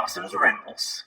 Dawson's Rambles.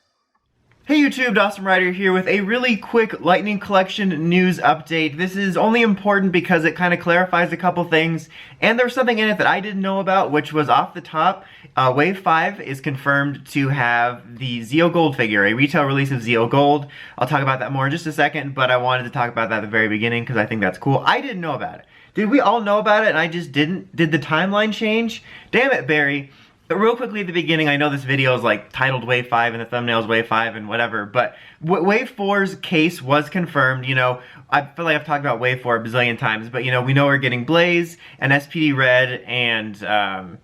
Hey YouTube, Dawson Ryder here with a really quick Lightning Collection news update. This is only important because it kind of clarifies a couple things, and there's something in it that I didn't know about, which was off the top. Wave 5 is confirmed to have the Zeo Gold figure, a retail release of Zeo Gold. I'll talk about that more in just a second, but I wanted to talk about that at the very beginning because I think that's cool. I didn't know about it. Did we all know about it and I just didn't? Did the timeline change? Damn it, Barry. Real quickly at the beginning, I know this video is like titled Wave 5 and the thumbnail's Wave 5 and whatever, but Wave 4's case was confirmed. You know, I feel like I've talked about Wave 4 a bazillion times, but you know, we know we're getting Blaze and SPD Red and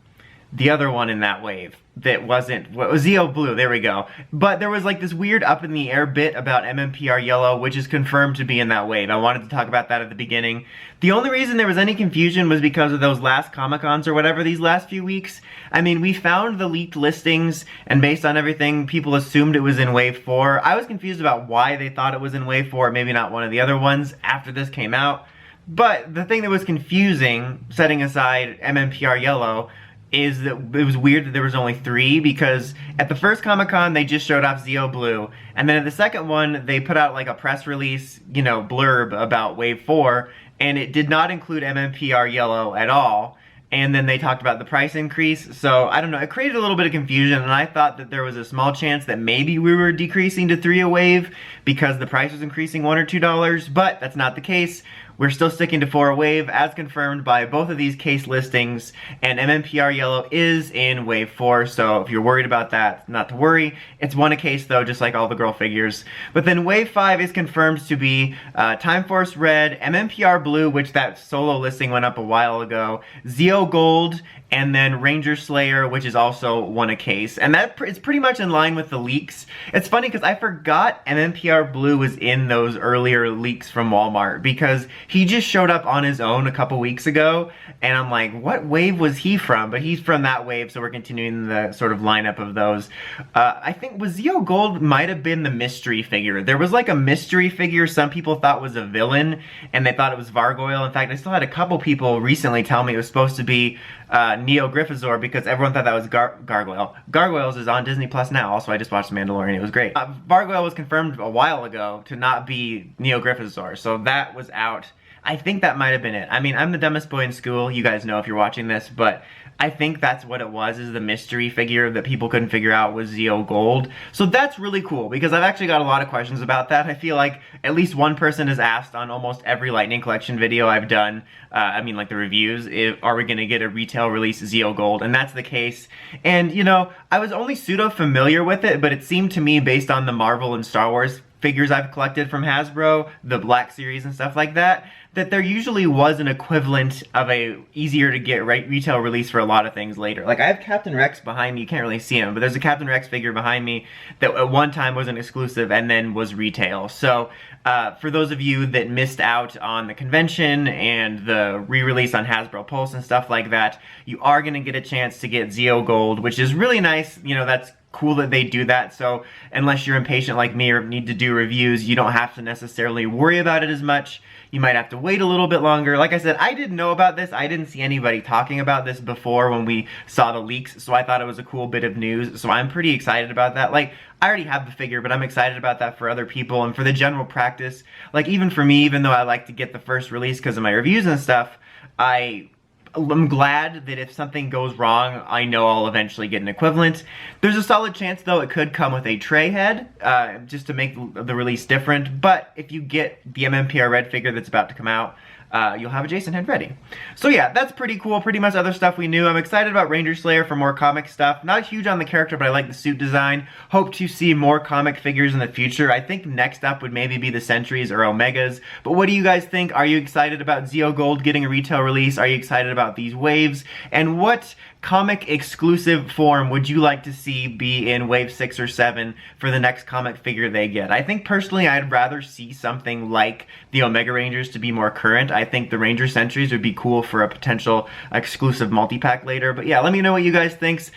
the other one in that wave that wasn't, what was Zeo Blue, there we go. But there was like this weird up in the air bit about MMPR Yellow, which is confirmed to be in that wave. I wanted to talk about that at the beginning. The only reason there was any confusion was because of those last Comic-Cons or whatever these last few weeks. I mean, we found the leaked listings, and based on everything, people assumed it was in Wave 4. I was confused about why they thought it was in Wave 4, maybe not one of the other ones after this came out. But the thing that was confusing, setting aside MMPR Yellow, is that it was weird that there was only 3, because at the first Comic-Con they just showed off Zeo Blue, and then at the second one they put out like a press release, you know, blurb about Wave 4, and it did not include MMPR Yellow at all. And then they talked about the price increase, so I don't know, it created a little bit of confusion, and I thought that there was a small chance that maybe we were decreasing to 3 a wave because the price was increasing $1 or $2, but that's not the case. We're still sticking to 4 a wave, as confirmed by both of these case listings, and MMPR Yellow is in Wave 4, so if you're worried about that, not to worry. It's 1 a case though, just like all the girl figures. But then Wave 5 is confirmed to be Time Force Red, MMPR Blue, which that solo listing went up a while ago, Zeo Gold, and then Ranger Slayer, which is also 1 a case. And that is pretty much in line with the leaks. It's funny because I forgot MMPR Blue was in those earlier leaks from Walmart, because he just showed up on his own a couple weeks ago, and I'm like, what wave was he from? But he's from that wave, so we're continuing the sort of lineup of those. I think was Zeo Gold might have been the mystery figure. There was like a mystery figure some people thought was a villain, and they thought it was Vargoyle. In fact, I still had a couple people recently tell me it was supposed to be Neo Gryffindor, because everyone thought that was Gargoyle. Gargoyles is on Disney Plus now. Also, I just watched Mandalorian. It was great. Vargoyle was confirmed a while ago to not be Neo Gryffindor, so that was out. I think that might have been it. I mean, I'm the dumbest boy in school. You guys know if you're watching this, but I think that's what it was, is the mystery figure that people couldn't figure out was Zeo Gold. So that's really cool, because I've actually got a lot of questions about that. I feel like at least one person has asked on almost every Lightning Collection video I've done, I mean like the reviews, are we going to get a retail release Zeo Gold? And that's the case. And you know, I was only pseudo familiar with it, but it seemed to me, based on the Marvel and Star Wars figures I've collected from Hasbro, the Black Series and stuff like that, that there usually was an equivalent of a easier to get retail release for a lot of things later. Like I have Captain Rex behind me, you can't really see him, but there's a Captain Rex figure behind me that at one time was an exclusive and then was retail. So for those of you that missed out on the convention and the re-release on Hasbro Pulse and stuff like that, you are going to get a chance to get Zeo Gold, which is really nice. You know, that's cool that they do that, so unless you're impatient like me or need to do reviews, you don't have to necessarily worry about it as much. You might have to wait a little bit longer. Like I said, I didn't know about this. I didn't see anybody talking about this before when we saw the leaks, so I thought it was a cool bit of news, so I'm pretty excited about that. Like, I already have the figure, but I'm excited about that for other people and for the general practice. Like, even for me, even though I like to get the first release because of my reviews and stuff, I'm glad that if something goes wrong, I know I'll eventually get an equivalent. There's a solid chance, though, it could come with a tray head, just to make the release different. But if you get the MMPR Red figure that's about to come out, you'll have a Jason head ready. So yeah, that's pretty cool. Pretty much other stuff we knew. I'm excited about Ranger Slayer for more comic stuff. Not huge on the character, but I like the suit design. Hope to see more comic figures in the future. I think next up would maybe be the Sentries or Omegas. But what do you guys think? Are you excited about Zeo Gold getting a retail release? Are you excited about these waves? And what comic exclusive form would you like to see be in Wave 6 or 7 for the next comic figure they get? I think personally I'd rather see something like the Omega Rangers to be more current. I think the Ranger Sentries would be cool for a potential exclusive multi-pack later. But yeah, let me know what you guys thinks.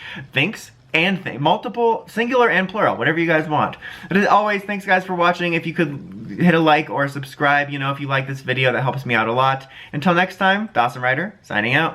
Multiple, singular and plural, whatever you guys want. But as always, thanks guys for watching. If you could hit a like or subscribe, you know, if you like this video, that helps me out a lot. Until next time, Dawson Ryder, signing out.